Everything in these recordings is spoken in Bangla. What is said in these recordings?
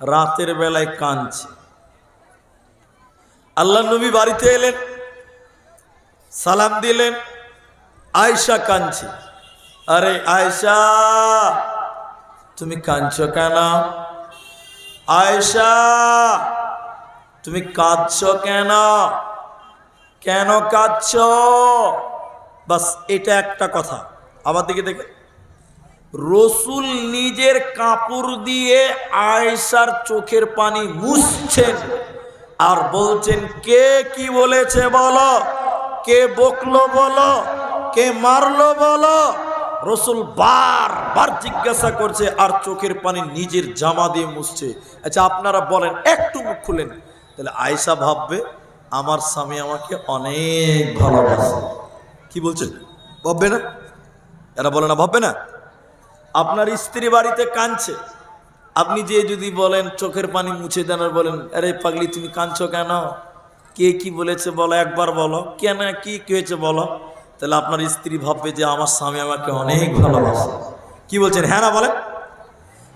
রাতের বেলায় কাঁদছে। আল্লাহ নবী বাড়িতে এলেন, সালাম দিলেন, আয়েশা কাঁদছে। আরে আয়েশা, তুমি কাঁদছো কেন? আয়েশা, তুমি কাঁদছো কেন? কেন কাঁদছো? বাস এটা একটা কথা। আমার দিকে দেখে, রসুল নিজের কাপড় দিয়ে আয়েশার চোখের পানি মুছছেন আর বলছেন, কে কি বলেছে বলো, কে বকলো বলো, কে মারলো বলো। রসুল বারবার জিজ্ঞাসা করছে আর চোখের পানি নিজের জামা দিয়ে মুছছে। আচ্ছা আপনারা বলেন, একটু মুখ খুলেন, তাহলে আয়েশা ভাববে আমার স্বামী আমাকে অনেক ভালোবাসে। কি বলছেন? ভাববে না? এরা বলে না ভাববে না? আপনার স্ত্রী বাড়িতে কাঁদছে, আপনি যে যদি বলেন চোখের পানি মুছে দেন আর বলেন, আরে পাগলি তুমি কাঁদছো কেন, কে কি বলেছে বলো, একবার বলো, কেন কি হয়েছে বলো, তাহলে আপনার স্ত্রী ভাববে যে আমার স্বামী আমাকে অনেক ভালোবাসে। কি বলছেন? হ্যাঁ না বলেন?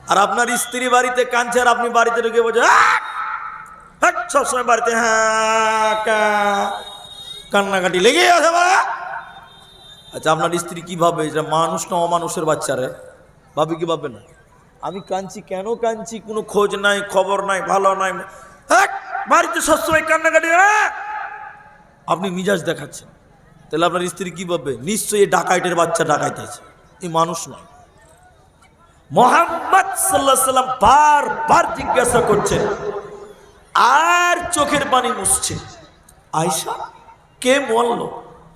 আর আপনার স্ত্রী বাড়িতে কাঁদছে আর আপনি বাড়িতে ঢুকে বলছেন সবসময় বাড়িতে হ্যাঁ কান্নাকাটি লেগে আছে। আচ্ছা আপনার স্ত্রী কি ভাববে? এটা মানুষ না অমানুষের বাচ্চারে? ভাবি কি ভাববে না? আমি কাঁদছি, কেন কাঁদছি, কোনো খোঁজ নাই, খবর নাই, ভালো নাই, বাড়িতে সবসময় কান্নাকাটি। আপনি মিজাজ দেখাচ্ছেন, তাহলে আপনার স্ত্রী কি ভাববে? নিশ্চয়ই ডাকাইটের বাচ্চা ডাকাইতেছে, এই মানুষ নয়। মুহাম্মদ সাল্লাল্লাহু আলাইহি সাল্লাম বারবার জিজ্ঞাসা করছেন আর চোখের পানি মুছছে, আয়েশা কে বললো,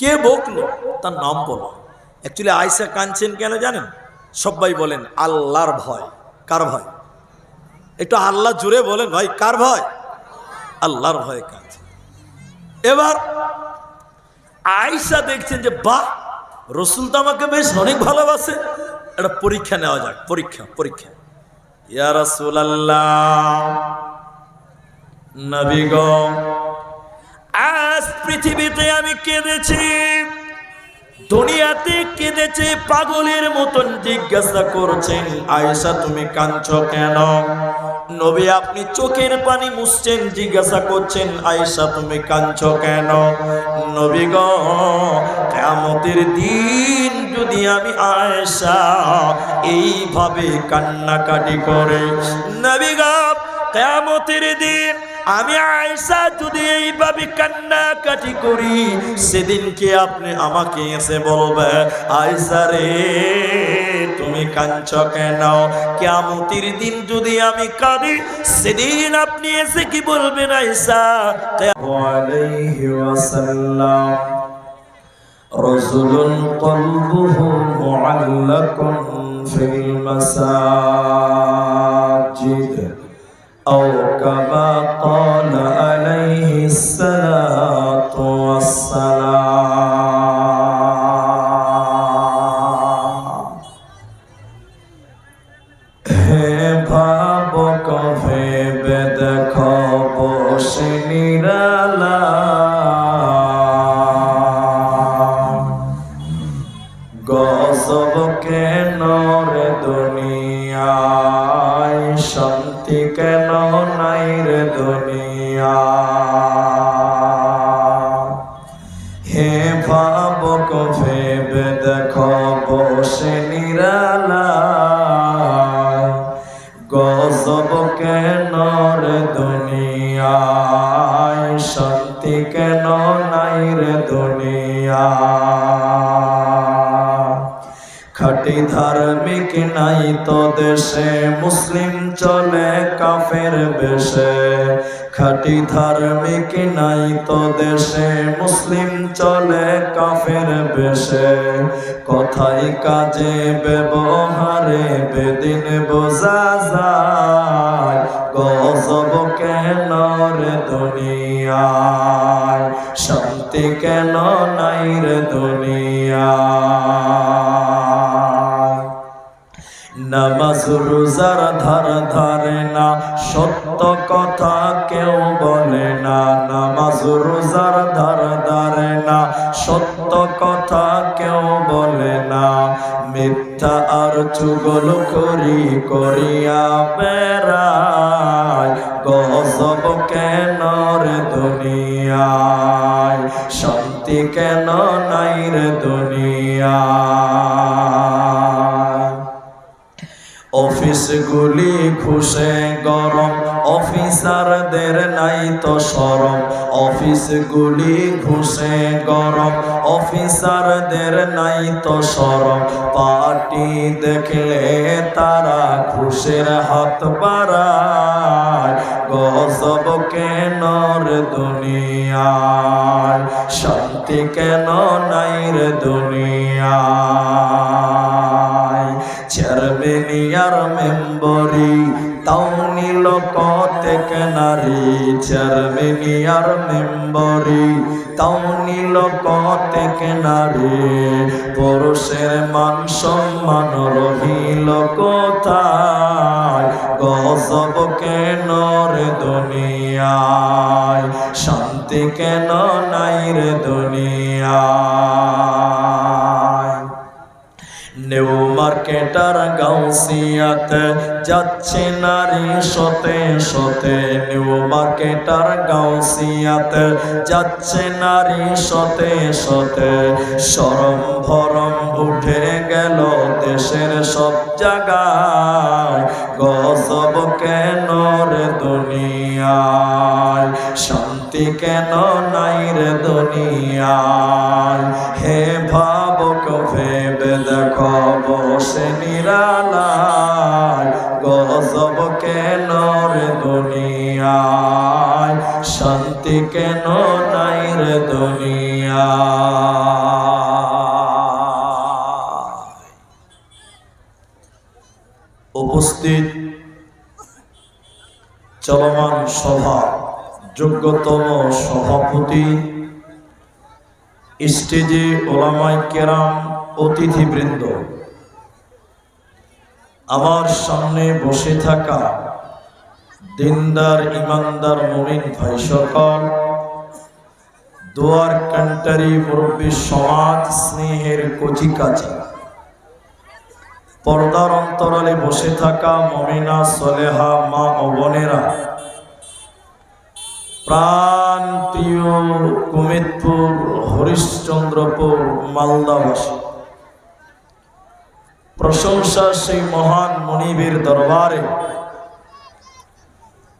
কে বকলো, তার নাম বলো। অ্যাকচুয়ালি আয়েশা কাঁদছেন কেন জানেন? সবাই বলেন আল্লাহর ভয়। কার ভয়? একটু আল্লাহ জুড়ে বলেন ভাই, কার ভয়? আল্লাহর ভয়ে কাঁদছে। এবার আয়েশা দেখছেন যে বাহ, রসুল তো আমাকে বেশ অনেক ভালোবাসে, একটা পরীক্ষা নেওয়া যাক। পরীক্ষা। ইয়া রাসূলুল্লাহ, নবী গো, আজ পৃথিবীতে আমি কেঁদেছি, দুনিয়াতে কেঁদেছে, পাগলের মতন জিজ্ঞাসা করছেন আয়েশা তুমি কাঁদছো কেন? নবী আপনি চোখের পানি মুছছেন, জিজ্ঞাসা করছেন আয়েশা তুমি কাঁদছো কেন? নবী গো, কিয়ামতের দিন যদি আমি আয়েশা এইভাবে কান্নাকাটি করে, নবী গো কিয়ামতের দিন আমি আয়েশা যদি এইভাবে কান্নাকাটি করি, সেদিনকে আপনি আমাকে এসে বলবে আয়েশা রে তুমি কাঁদছো কেন? কিয়ামতের দিন যদি আমি কাঁদি, সেদিন আপনি এসে কি বলবেন আয়েশা আলাইহি ওয়াসাল্লাম, রাজুলুন কলবুহু মুআল্লাকুন ফিল মাসাজিদ أو كما قال عليه الصلاة والسلام হে ভাবক ভেবে দেখো বসে নিরালা, গজব কেন রে দুনিয়ায়, শান্তি কেন নাই রে দুনিয়া। হে ভাবক ভেবে দেখো বসে নিরালায়, গজব কেন রে দুনিয়ায়, শান্তি কেন নাই রে দুনিয়া। খাঁটি ধার্মিক নাই তো দেশে, মুসলিম চলে কাফের বেশে। খাঁটি ধার্মিক নাই তো দেশে, মুসলিম চলে কাফের বেশে। কথায় কাজে ব্যবহারে বেদিন বোঝা যায়, গজব কেন রে দুনিয়ায়, শান্তি কেন নাই রে দুনিয়ায়। নামাজ রোজার ধার ধারে না, সত্য কথা কেউ বলে না। নামাজ রোজার ধার ধারে না, সত্য কথা কেউ বলে না। মিথ্যা আর চুগলখড়ি করিয়া বেড়ায়, গজব কেন রে দুনিয়ায়, শান্তি কেন নাই রে দুনিয়ায়। অফিসগুলি ঘুষে গরম, অফিসারদের নাই তো শরম। অফিসগুলি ঘুষে গরম, অফিসারদের নাই তো শরম। পার্টি দেখলে তারা ঘুষের হাত বাড়ায়, গজব কেন রে দুনিয়ায়, শান্তি কেন নাই রে দুনিয়ায়। চেয়ারম্যান আর মেম্বরি তাও নিল কতেক নারী, চেয়ারম্যান আর মেম্বরি তাও নিল কতেক নারী। পুরুষের মান সম্মান রহিল কোথায়, গজব কেন রে দুনিয়ায়, শান্তি কেন নাই রে দুনিয়ায়। নিউ মার্কেটার গাউসিয়াত যাচ্ছে নারী শতে শতে, নিউ মার্কেটার গাউসিয়াত যাচ্ছে নারী শতে শতে। শরম ভরম উঠে গেল দেশের সব জায়গায়, গজব কেন রে দুনিয়ায়, শান্তি কেন নাই রে দুনিয়ায়। হে ভাবক ভেবে দেখো বসে নিরালায়, গজব কেন রে দুনিয়ায়, শান্তি কেন নাই রে দুনিয়ায়। উপস্থিত চলমান সভা যোগ্যতম সভাপতি, স্টেজে ওলামায়ে কেরাম, অতিথিবৃন্দ, আমার সামনে বসে থাকা দিনদার ইমানদার মুমিন ভাই সকল, দোয়ার কান্টারি মুরব্বী সমাজ, স্নেহের কচিকাচি, পর্দার অন্তরালে বসে থাকা মুমিনা সলেহা মা ও বোনেরা, প্রাণ প্রিয় কুমিদপুর, হরিশ্চন্দ্রপুর, মালদাবাসী, প্রশংসা সেই মহান মনিবের দরবারে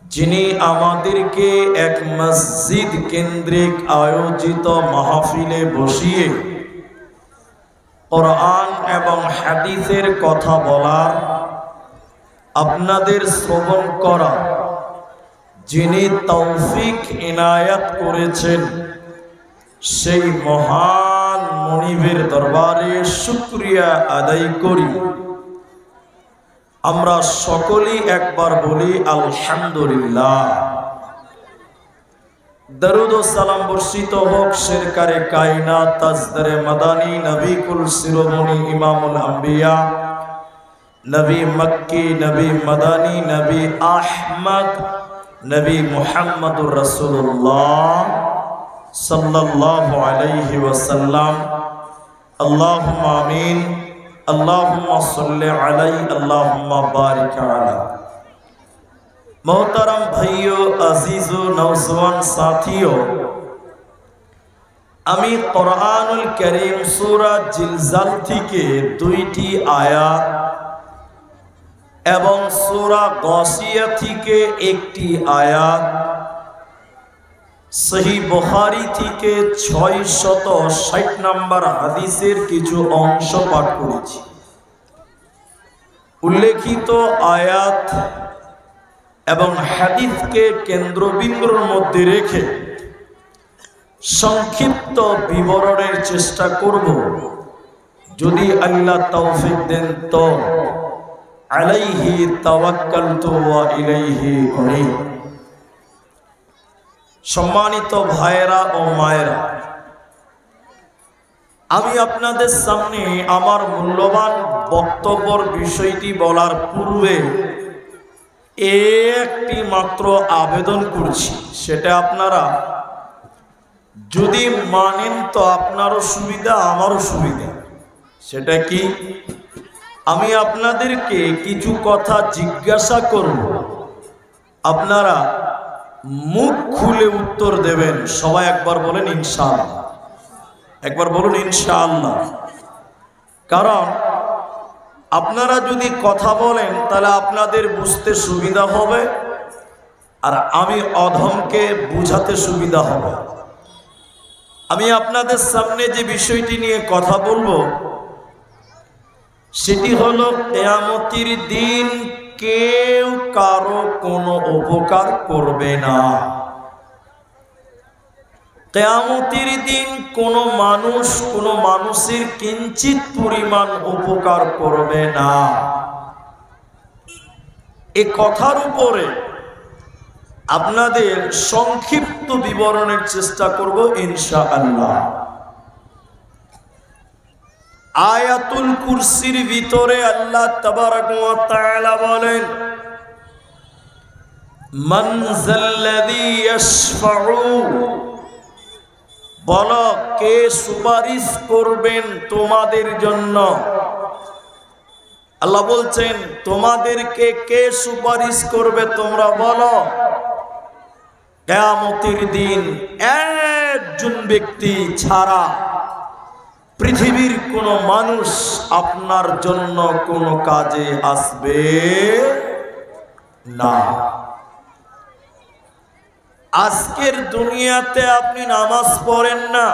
যিনি আমাদেরকে এক মসজিদ কেন্দ্রিক আয়োজিত মাহফিলে বসিয়ে কোরআন এবং হাদিসের কথা বলার, আপনাদের শ্রবণ করা যিনি তৌফিক ইনায়াত করেছেন, সেই মহান মনিবের দরবারে শুকরিয়া আদায় করি। আমরা সকলেই একবার বলি আলহামদুলিল্লাহ। দরুদ ও সালাম বর্ষিত হোক সরকারে কায়নাত, তাজদারে মাদানী, নবী কুল শিরোমণি ইমামুল আম্বিয়া, নবী মক্কি, নবী মাদানী, নবী আহমদ, নবী মুহাম্মদুর রাসূলুল্লাহ সাল্লাল্লাহু আলাইহি ওয়াসাল্লাম। আল্লাহুম্মা আমিন। আল্লাহুম্মা সাল্লি আলাইহি, আল্লাহুম্মা বারিক আলা। मोहतरम भाइयों, अजीजों, नौजवान साथियों, আমি কোরআনুল কারীম সূরা জিলজাল থেকে 2টি আয়াত এবং সূরা গাসিয়া থেকে 1টি আয়াত, সহিহ বুখারী থেকে 660 নম্বর হাদিসের কিছু অংশ পাঠ করেছি। উল্লেখিত আয়াত এবং হাদিসকে কেন্দ্রবিন্দুর মধ্যে রেখে সংক্ষিপ্ত বিবরণের চেষ্টা করব, যদি আল্লাহ তৌফিক দেন তো। আলাইহি তাওয়াক্কালতু ওয়া ইলাইহি উনীব। সম্মানিত ভাইয়েরা ও মায়েরা, আমি আপনাদের সামনে আমার মূল্যবান বক্তব্যের বিষয়টি বলার পূর্বে একটি মাত্র আবেদন করছি, সেটা আপনারা যদি মানেন তো আপনারও সুবিধা আমারও সুবিধা। সেটা কি, আমি আপনাদেরকে কিছু কথা জিজ্ঞাসা করব, আপনারা মুখ খুলে উত্তর দেবেন। সবাই একবার বলেন ইনশাআল্লাহ, একবার বলুন ইনশাআল্লাহ। কারণ আপনারা যদি কথা বলেন তাহলে আপনাদের বুঝতে সুবিধা হবে, আর আমি অধমকে বুঝাতে সুবিধা হবে। আমি আপনাদের সামনে যে বিষয়টি নিয়ে কথা বলবো সেটি হলো কিয়ামতের দিন কেউ কারো কোনো উপকার করবে না। কিয়ামতের দিন কোনো মানুষ কোনো মানুষের কিঞ্চিত পরিমাণ উপকার করবে না। এ কথার উপরে আপনাদের সংক্ষিপ্ত বিবরণের চেষ্টা করব ইনশাআল্লাহ। আয়াতুল কুরসির ভিতরে আল্লাহ তাবারাক ওয়া তাআলা বলেন, মান যাল্লাযী ইয়াশফাউ, বলো কে সুপারিশ করবেন তোমাদের জন্য। আল্লাহ বলছেন তোমাদেরকে কে সুপারিশ করবে তোমরা বলো। কিয়ামতের দিন একজন ব্যক্তি ছাড়া পৃথিবীর কোনো মানুষ আপনার জন্য কোনো কাজে আসবে না। আজকের দুনিয়াতে আপনি নামাজ পড়েন না,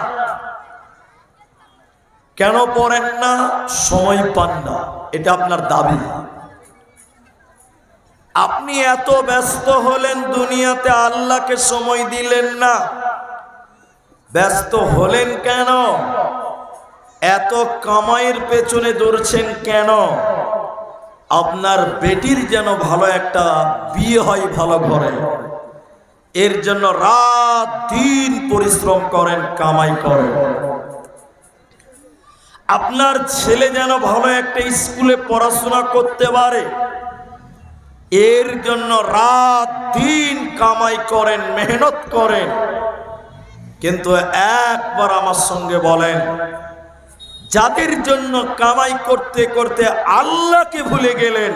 কেন পড়েন না? সময় পান না, এটা আপনার দাবি। আপনি এত ব্যস্ত হলেন দুনিয়াতে, আল্লাহকে সময় দিলেন না। ব্যস্ত হলেন কেন? এত কামাইয়ের পেছনে দৌড়ছেন কেন? আপনার বেটির যেন ভালো একটা বিয়ে হয় ভালো ঘরে, এর জন্য রাত দিন পরিশ্রম করেন, কামাই করেন। আপনার ছেলে যেন ভালো একটা স্কুলে পড়াশোনা করতে পারে, এর জন্য রাত দিন কামাই করেন, মেহনত করেন। কিন্তু একবার আমার সঙ্গে বলেন, যাদের জন্য কামাই করতে করতে আল্লাহকে ভুলে গেলেন,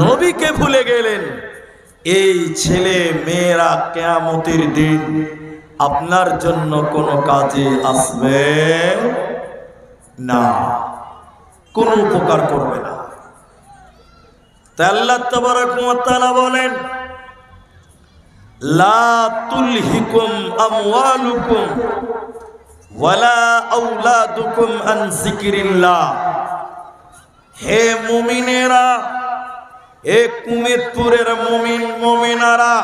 নবীকে ভুলে গেলেন, এই ছেলে মেয়েরা কিয়ামতের দিন আপনার জন্য কোনো কাজে আসবে না, কোনো উপকার করবে না। তাই আল্লাহ তাবারাক ওয়া তাআলা বলেন, লা তুলহিকুম আমওয়ালুকুম ওয়ালা আওলাদুকুম আন যিকরিল্লাহ। হে মুমিনেরা, হে কুমিরপুরের মুমিন মুমিনারা,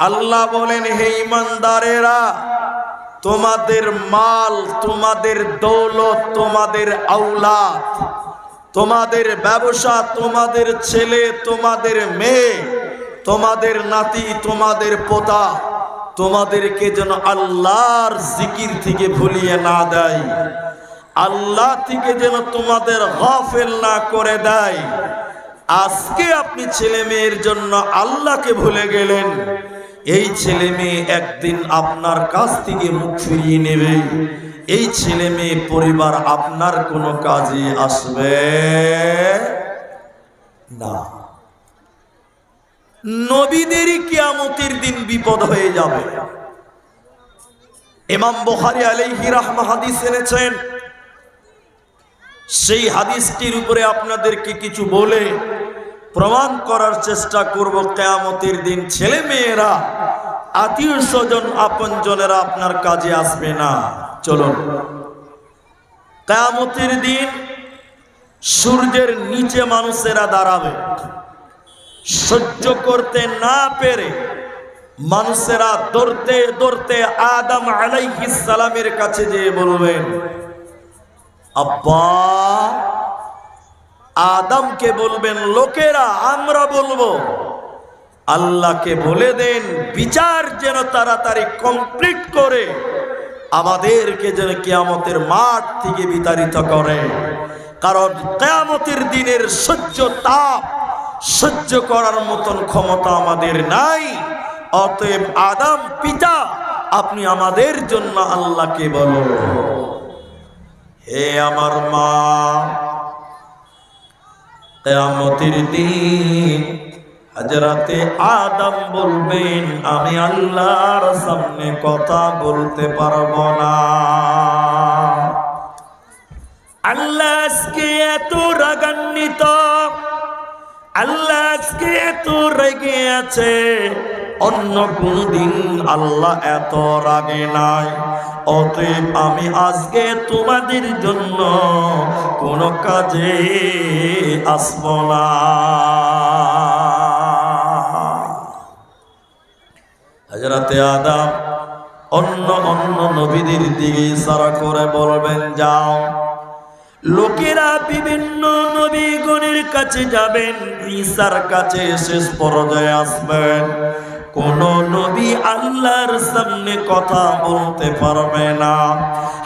আল্লাহ বলেন হে ঈমানদারেরা, তোমাদের মাল, তোমাদের দৌলত, তোমাদের আওলাদ, তোমাদের ব্যবসা, তোমাদের ছেলে, তোমাদের মেয়ে, তোমাদের নাতি, তোমাদের পোতা, তোমাদেরকে যেন আল্লাহর জিকির থেকে ভুলিয়ে না দেয়, আল্লাহ থেকে যেন তোমাদের গাফেল না করে দেয়। আজকে আপনি ছেলে মেয়ের জন্য আল্লাহকে ভুলে গেলেন, এই ছেলে মেয়ে একদিন আপনার কাছ থেকে মুখ ফিরিয়ে নেবে। এই ছেলে মেয়ে পরিবার আপনার কোনো কাজে আসবে না। নবীদেরই কিয়ামতের দিন বিপদ হয়ে যাবে। ইমাম বুখারী আলাইহি রাহমাহ হাদিস এনেছেন, সেই হাদিসটির উপরে আপনাদেরকে কিছু বলে প্রমাণ করার চেষ্টা করব। কিয়ামতের দিন ছেলে মেয়েরা, আত্মীয় স্বজন, আপনজনেরা আপনার কাজে আসবে না। চলুন, কিয়ামতের দিন সূর্যের নিচে মানুষেরা দাঁড়াবে। সহ্য করতে না পেরে মানুষেরা দৌড়তে দৌড়তে আদম আলাইহিস সালামের কাছে যেয়ে বলবেন, আব্বা। আদমকে বলবেন লোকেরা, আমরা বলবো আল্লাহকে বলে দেন বিচার যেন তাড়াতাড়ি কমপ্লিট করে আমাদেরকে যেন কিয়ামতের মাঠ থেকে বিতাড়িত করে। কারণ কিয়ামতের দিনের তাপ সহ্য করার মতন ক্ষমতা আমাদের নাই। অতএব আদম পিতা, আপনি আমাদের জন্য আল্লাহকে বলো, হে আমার মা, কিয়ামতের দিন হযরতে আদম বলবেন আমি আল্লাহর সামনে কথা বলতে পারবো না। আল্লাহ আজকে এত রাগান্বিত, আল্লাহ আজকে এত রেগে আছে, অন্য কোনদিন আল্লাহ এত রাগে নাই। অতএব আমি আজকে তোমাদের জন্য কোনো কাজে আসব না। হযরতে আদম অন্য নবীদের দিকে ইশারা করে বলবেন, যাও। লোকেরা বিভিন্ন নবীগণের কাছে যাবেন, ঈসার কাছে শেষ পর্যায়ে আসবেন। কোন নবী আল্লাহর সামনে কথা বলতে পারবে না।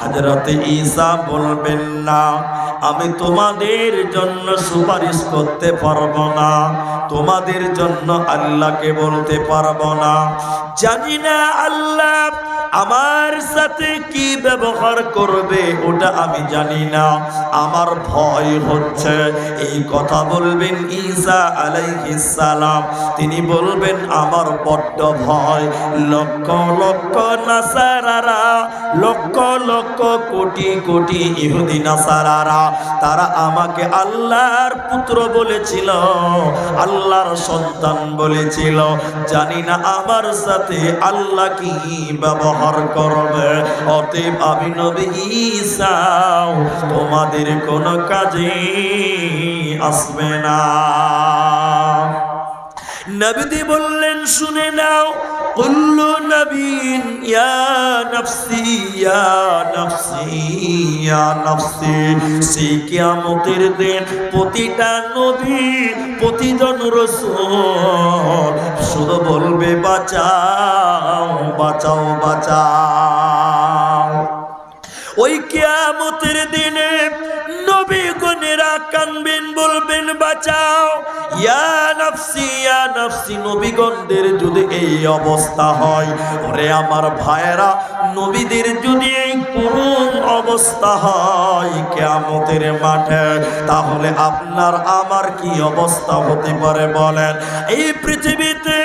হযরতে ঈসা বলবেন, না, আমি তোমাদের জন্য সুপারিশ করতে পারবো না, তোমাদের জন্য আল্লাহকে বলতে পারবো না। জানি না আল্লাহ আমার সাথে কি ব্যবহার করবে, ওটা আমি জানি না। আমার ভয় হচ্ছে। এই কথা বলবেন ঈসা আলাইহিস সালাম। তিনি বলবেন, আমার বড্ড ভয়। লক্ষ লক্ষ নাসারারা, লক্ষ লক্ষ কোটি কোটি ইহুদি নাসারারা, তারা আমাকে আল্লাহর পুত্র বলেছিল, আল্লাহর সন্তান বলেছিল। জানি না আমার সাথে আল্লাহ কি ব্যবহার করবে। অতএব আমি নবী ঈসা তোমাদের কোন কাজে আসবে না। নবীজি বললেন, শুনে নাও, কুল্লু নবীন ইয়া নফসি ইয়া নফসি ইয়া নফসি। সেই কিয়ামতের দিন প্রতিটা নবী, প্রতিজন রাসূল শুধু বলবে, বাঁচাও বাঁচাও বাঁচাও। ওই কিয়ামতের দিনে নবীগণেরা কানবেন, বলবেন, বাঁচাও, ইয়া নফসি ইয়া নফসি। নবীগণদের যদি এই অবস্থা হয়, ওরে আমার ভাইয়েরা, নবীদের যদি এই করুণ অবস্থা হয় কিয়ামতের মাঠে, তাহলে আপনার আমার কি অবস্থা হতে পারে বলেন? এই পৃথিবীতে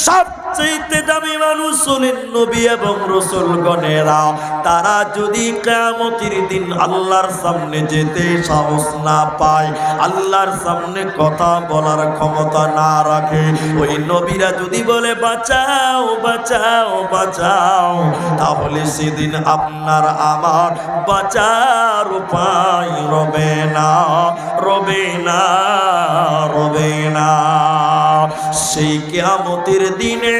সবচেয়ে দামি মানুষ হলেন নবী এবং রাসূলগণেরা। তারা যদি কিয়ামতের দিন আল্লাহর সামনে যেতে সাহস না পায়, আল্লাহর সামনে কথা বলার ক্ষমতা না রাখে, ওই নবীরা যদি বলে, বাঁচাও বাঁচাও বাঁচাও, তাহলে সেদিন আপনার আমার বাঁচার উপায় রবে না, রবে না, রবে না। সেই কিয়ামতের দিনে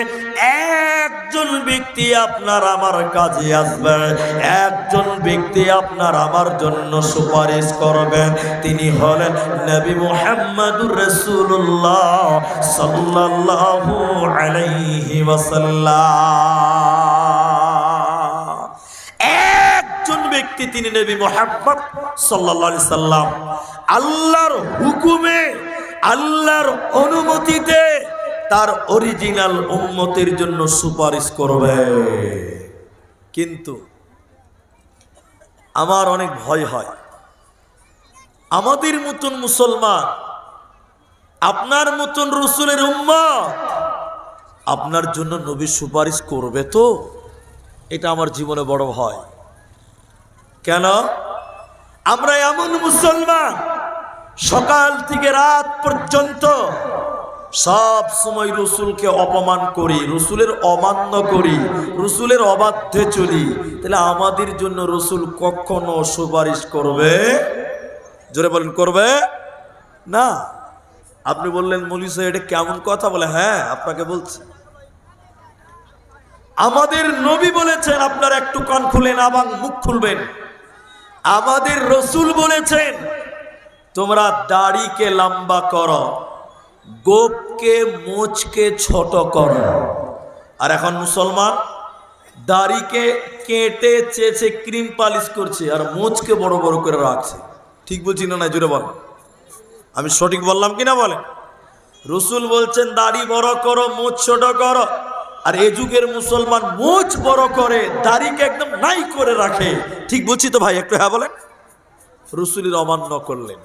একজন ব্যক্তি আপনার আমার কাজে আসবে, একজন ব্যক্তি আপনার আমার জন্য সুপারিশ করবেন। তিনি হলেন নবী মুহাম্মদুর রাসূলুল্লাহ সাল্লাল্লাহু আলাইহি ওয়াসাল্লাম। একজন ব্যক্তি, তিনি নবী মুহাম্মদ সাল্লাল্লাহু আলাইহি সাল্লাম, আল্লাহর হুকুমে, আল্লাহর অনুমতিতে তার অরিজিনাল উম্মতের জন্য সুপারিশ করবে। কিন্তু আমার অনেক ভয় হয়, আমাদের মতন মুসলমান, আপনার মতন রাসূলের উম্মত আপনার জন্য নবী সুপারিশ করবে তো? এটা আমার জীবনে বড় ভয়। কেন? আমরা এমন মুসলমান, সকাল থেকে রাত পর্যন্ত সব সময় রসুলকে অপমান করি, রসুলের অমান্য করি, রসুলের অবাধ্যে চলি। তাহলে আমাদের জন্য রসুল কখনো সুপারিশ করবে? জোরে বলেন, করবে না। আপনি বললেন, মৌলভী সাহেব এটা কেমন কথা? বলে, হ্যাঁ আপনাকে বলছি। আমাদের নবী বলেছেন, আপনারা একটু কান খুলেন এবং মুখ খুলবেন। আমাদের রসুল বলেছেন, তোমরা দাড়িকে লম্বা করো, গোপকে মোচকে ছোট করো। আর এখন মুসলমান দাড়িকে কেটে চেঁচে ক্রিম পালিশ করছে আর মোচকে বড় বড় করে রাখছে। ঠিক বলছি না? জোরে বল, আমি সঠিক বললাম কিনা বলেন? রসুল বলছেন দাড়ি বড় করো, মোচ ছোট করো। আর এ যুগের মুসলমান মোচ বড় করে, দাড়িকে একদম নাই করে রাখে। ঠিক বলছি তো ভাই? একটু হ্যাঁ বলেন। রসুলের অমান্য করলেন।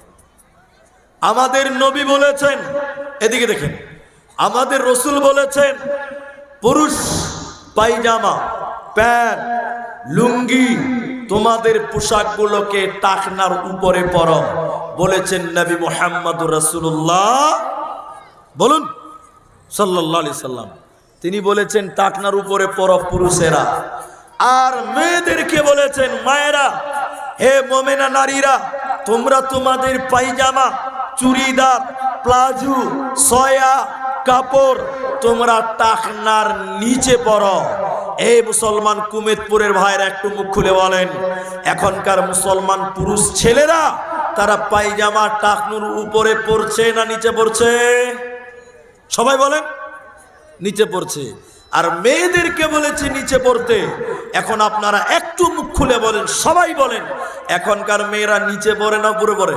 আমাদের নবী বলেছেন, এদিকে দেখেন, আমাদের রসুল বলেছেন পুরুষ পায়জামা, প্যান্ট, লুঙ্গি, তোমাদের পোশাকগুলোকে টাকনার উপরে পরো। বলেছেন নবী মুহাম্মদুর রাসূলুল্লাহ, বলুন সাল্লাল্লাহু আলাইহি সাল্লাম। তিনি বলেছেন টাকনার উপরে পরো পুরুষেরা। আর মেয়েদেরকে বলেছেন, মায়েরা, হে মোমেনা নারীরা, তোমরা তোমাদের পায়জামা, চুড়িদার, প্লাজো, সয়া কাপড় তোমরা টাকনার নিচে পরো। এই মুসলমান কুমেদপুরের ভাইরা একটু মুখ খুলে বলেন, এখনকার মুসলমান পুরুষ ছেলেরা তারা পায়জামা টাকনুর উপরে পড়ছে না নিচে পড়ছে? সবাই বলেন, নিচে পড়ছে। আর মেয়েদেরকে বলেছে নিচে পড়তে। এখন আপনারা একটু মুখ খুলে বলেন, সবাই বলেন, এখনকার মেয়েরা নিচে পড়ে না উপরে পড়ে?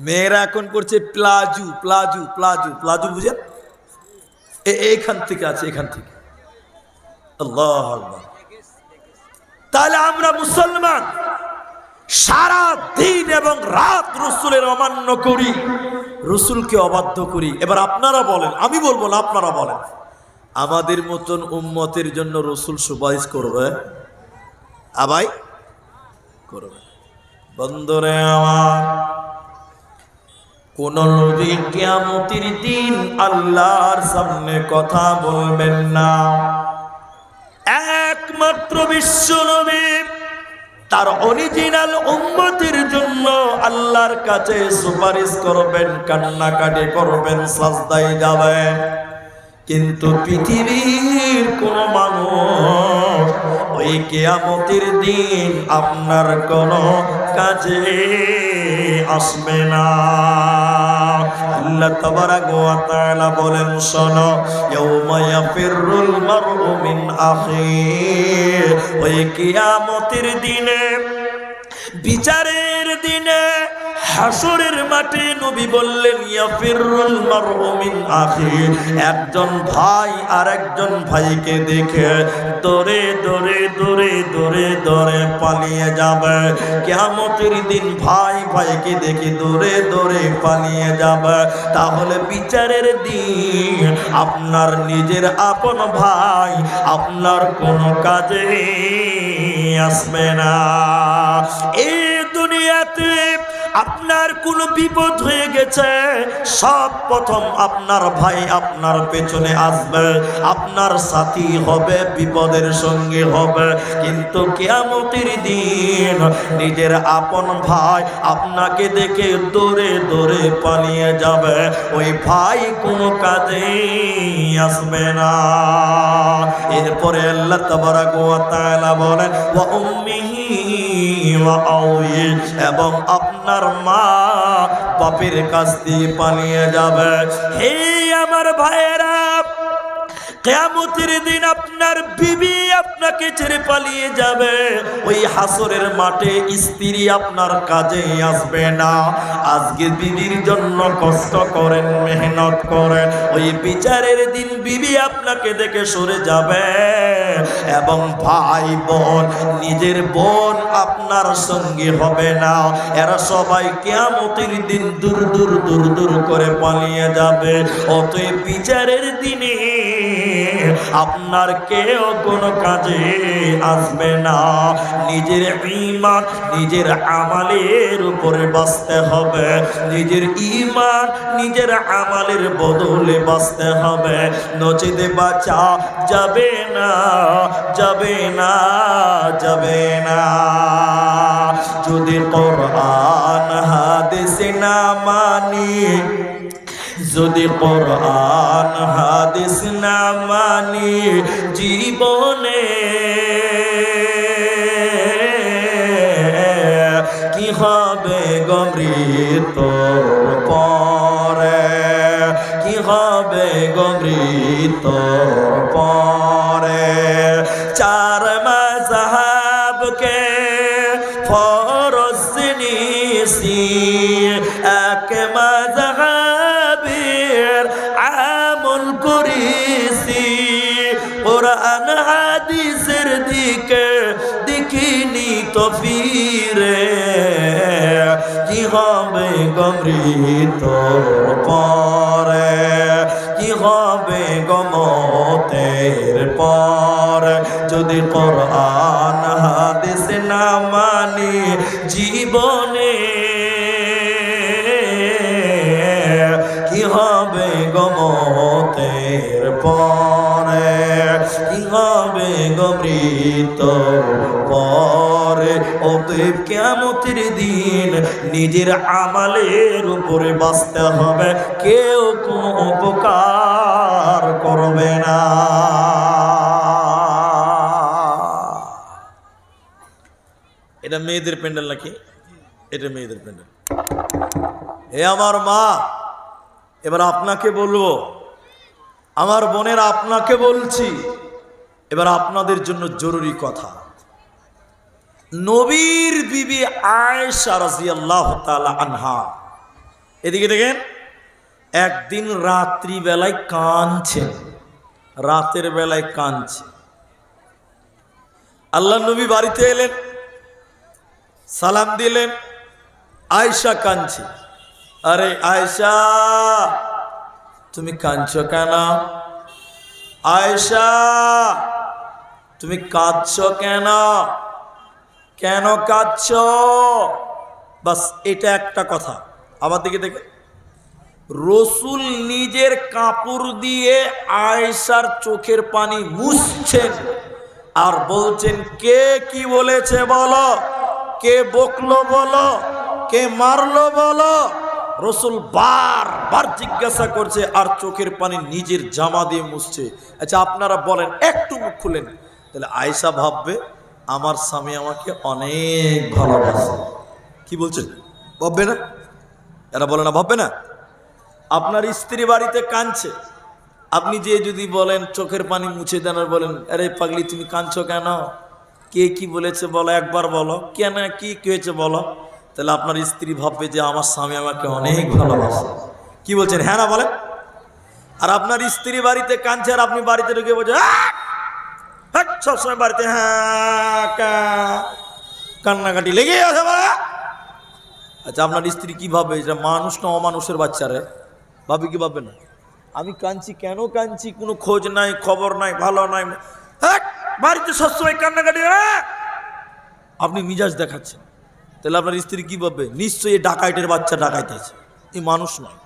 মেয়েরা এখন করছে প্লাজু, প্লাজু, প্লাজু, প্লাজু, বুঝেন? এইখান থেকে আছে, এখান থেকে। আল্লাহু আকবার। তাহলে আমরা মুসলমান সারা দিন এবং রাত রসুলের অমান্য করি, রসুলকে অবাধ্য করি। এবার আপনারা বলেন, আমি বলবো না, আপনারা বলেন, আমাদের মতন উম্মতের জন্য রসুল সুপারিশ করবে? আবাই করবে? বন্ধুরে আমার, কোন নবী কিয়ামতের দিন আল্লাহর সামনে কথা বলবেন না। একমাত্র বিশ্ব নবী তার অরিজিনাল উম্মতের জন্য আল্লাহর কাছে সুপারিশ করবেন, কান্নাকাটি করবেন, সাজদায় যাবেন। কিন্তু পৃথিবীর কোন মানুষ ওই কিয়ামতের দিন আপনার কোন কাজে আসবে না। আল্লাহ তাবারাকা ওয়া তাআলা বলেন, শোনো, ইয়াউমা ইয়াফিরুল মারউ মিন আখিহি, ওই কিয়ামতের দিনে, বিচারের দিনে, হাসরের মাঠে নবী বললেন, ইয়াফিরুল মারউ মিন আখিহি, একজন ভাই আর একজন ভাইকে দেখে দৌড়ে দৌড়ে দৌড়ে দৌড়ে দৌড়ে পালিয়ে যাবে। কিয়ামতের দিন ভাই ভাইকে দেখে দৌড়ে দৌড়ে পালিয়ে যাবে। তাহলে বিচারের দিন আপনার নিজের আপন ভাই আপনার কোনো কাজে আসবে না। এই দুনিয়াতে আপনার কোনো বিপদ হয়ে গেছে, সব প্রথম আপনার ভাই আপনার পেছনে আসবে, আপনার সাথী হবে, বিপদের সঙ্গে হবে। কিন্তু কিয়ামতের দিন নিজের আপন ভাই আপনাকে দেখে দৌড়ে দৌড়ে পালিয়ে যাবে, ওই ভাই কোনো কাজে আসবে না। এরপরে আল্লাহ তাবারাকা ওয়া তাআলা বলেন, ওয়া উম্মিহি ওয়া আবি, এবং আপনার মা বাপের কাছ দিয়ে পালিয়ে যাবে। হে আমার ভাইয়েরা, কিয়ামতের দিন আপনার বিবি আপনাকে ছেড়ে পালিয়ে যাবে। ওই হাসরের মাঠে স্ত্রী আপনার কাজে আসবে না। আজকে বিবির জন্য কষ্ট করেন, মেহনত করেন, ওই বিচারের দিন বিবি আপনাকে দেখে সরে যাবে। এবং ভাই বোন, নিজের বোন আপনার সঙ্গে হবে না। এরা সবাই কিয়ামতের দিন দূর দূর দূর দূর করে পালিয়ে যাবে। অতএব বিচারের দিনে আপনার কেউ কোনো কাজে আসবে না। নিজের ঈমান, নিজের আমালের উপরে বাঁচতে হবে। নিজের ঈমান, নিজের আমালের বদলে বাঁচতে হবে, নচেতে বাঁচা যাবে না, যাবে না, যাবে না। যদি কোরআন হাদিস না মানি, যদি কোরআন হাদিস না মানি, জীবনে কি হবে গো মৃত্যুর পরে, কি হবে গো মৃত্যুর পরে। বেশি কোরআন হাদিসের দিকে দেখিনি তো ফিরে কি হবে গমৃত পরে কি হবে গমতের পর যদি কোরআন হাদিস না মানি জীবনে কি হবে গমতের পরে কি হবে গমৃত পরে অতএব কিয়ামতের দিন নিজের আমালের উপরে বাঁচতে হবে কেউ কোনো উপকার করবে না এটা মেয়েদের প্যান্ডেল নাকি এটা মেয়েদের প্যান্ডেল হে আমার মা এবার আপনাকে বলবো আমার বোনেরা আপনাকে বলছি এবার আপনাদের জন্য জরুরি কথা নবীর বিবি আয়েশা রাদিয়াল্লাহু তাআলা আনহা এদিকে দেখেন একদিন রাত্রি বেলায় কাঁদছেন রাতের বেলায় কাঁদছে আল্লাহ নবী বাড়িতে এলেন সালাম দিলেন আয়েশা কাঁদছে আরে আয়েশা তুমি কাঁদছো কেন আয়েশা তুমি কাঁদছো কেন কেন কাঁদছো বাস এটা একটা কথা আমার দিকে দেখে রসুল নিজের কাপড় দিয়ে আয়েশার চোখের পানি মুছছেন আর বলছেন কে কি বলেছে বলো কে বকলো বলো কে মারলো বলো রসুল বারবার জিজ্ঞাসা করছে আর চোখের পানি নিজের জামা দিয়ে মুছছে আচ্ছা আপনারা বলেন একটু মুখ খুলেন তাহলে আয়েশা ভাববে আমার স্বামী আমাকে অনেক ভালোবাসে কি বলছেন ভাববে না এরা বলে না ভাববে না আপনার স্ত্রী বাড়িতে কাঁদছে আপনি যে যদি বলেন চোখের পানি মুছে দেন আর বলেন আরে পাগলি তুমি কাঁদছো কেন কে কি বলেছে বলো একবার বলো কেন কি হয়েছে বলো তাহলে আপনার স্ত্রী ভাববে যে আমার স্বামী আমাকে অনেক ভালোবাসে কি বলছেন হ্যাঁ না বলেন আর আপনার স্ত্রী বাড়িতে কাঁদছে আর আপনি বাড়িতে ঢুকে বলছেন সবসময় বাড়িতে হ্যাঁ কান্নাকাটি লেগে আছে আচ্ছা আপনার স্ত্রী কি ভাববে এটা মানুষ না অমানুষের বাচ্চারে ভাবি কি ভাববে না আমি কাঁদছি কেন কাঁদছি কোনো খোঁজ নাই খবর নাই ভালো নাই বাড়িতে সবসময় কান্নাকাটি আপনি মিজাজ দেখাচ্ছেন তাহলে আপনার স্ত্রী কি ভাববে নিশ্চয়ই ডাকাইটের বাচ্চা ডাকাইতেছে এই মানুষ নয়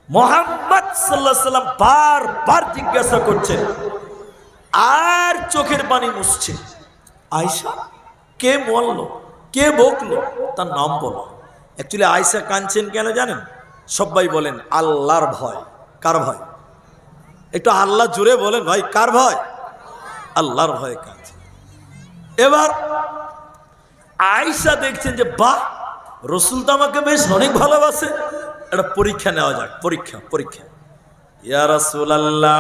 মুহাম্মদ সাল্লাল্লাহু আলাইহি সাল্লাম বারবার জিজ্ঞাসা করছেন আর চোখের পানি মুছছে আয়েশা কে বললো কে বকলো তার নাম বলো অ্যাকচুয়ালি আয়েশা কাঁদছেন কেন জানেন সবাই বলেন আল্লাহর ভয় কার ভয় একটু আল্লাহ জুড়ে বলেন ভাই কার ভয় আল্লাহর ভয়ে কাঁদছে এবার আয়েশা দেখছেন যে বাহ রসুল তো আমাকে বেশ অনেক ভালোবাসে একটা পরীক্ষা নেওয়া যাক পরীক্ষা ইয়া রাসূলুল্লাহ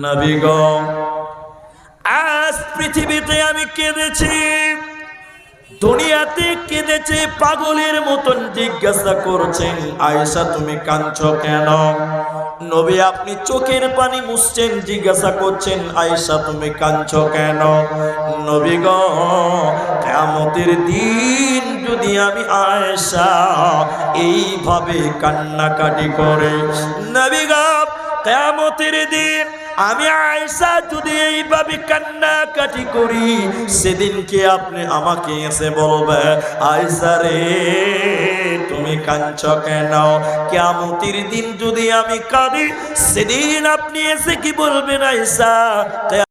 নবী গো আজ পৃথিবীতে আমি কেঁদেছি দুনিয়াতে কেঁদেছে পাগলের মতন জিজ্ঞাসা করছেন আয়েশা তুমি কাঁদছো কেন নবী আপনি চোখের পানি মুছছেন জিজ্ঞাসা করছেন আয়েশা তুমি কাঁদছো কেন নবী গো কিয়ামতের দিন যদি আমি আয়েশা এইভাবে কান্নাকাটি করে নবী গো কিয়ামতের দিন আমি আয়েশা যদি এইভাবে কান্নাকাটি করি সেদিনকে আপনি আমাকে এসে বলবে আয়েশা রে তুমি কাঁদছো কেন কিয়ামতের দিন যদি আমি কাঁদি সেদিন আপনি এসে কি বলবেন আয়েশা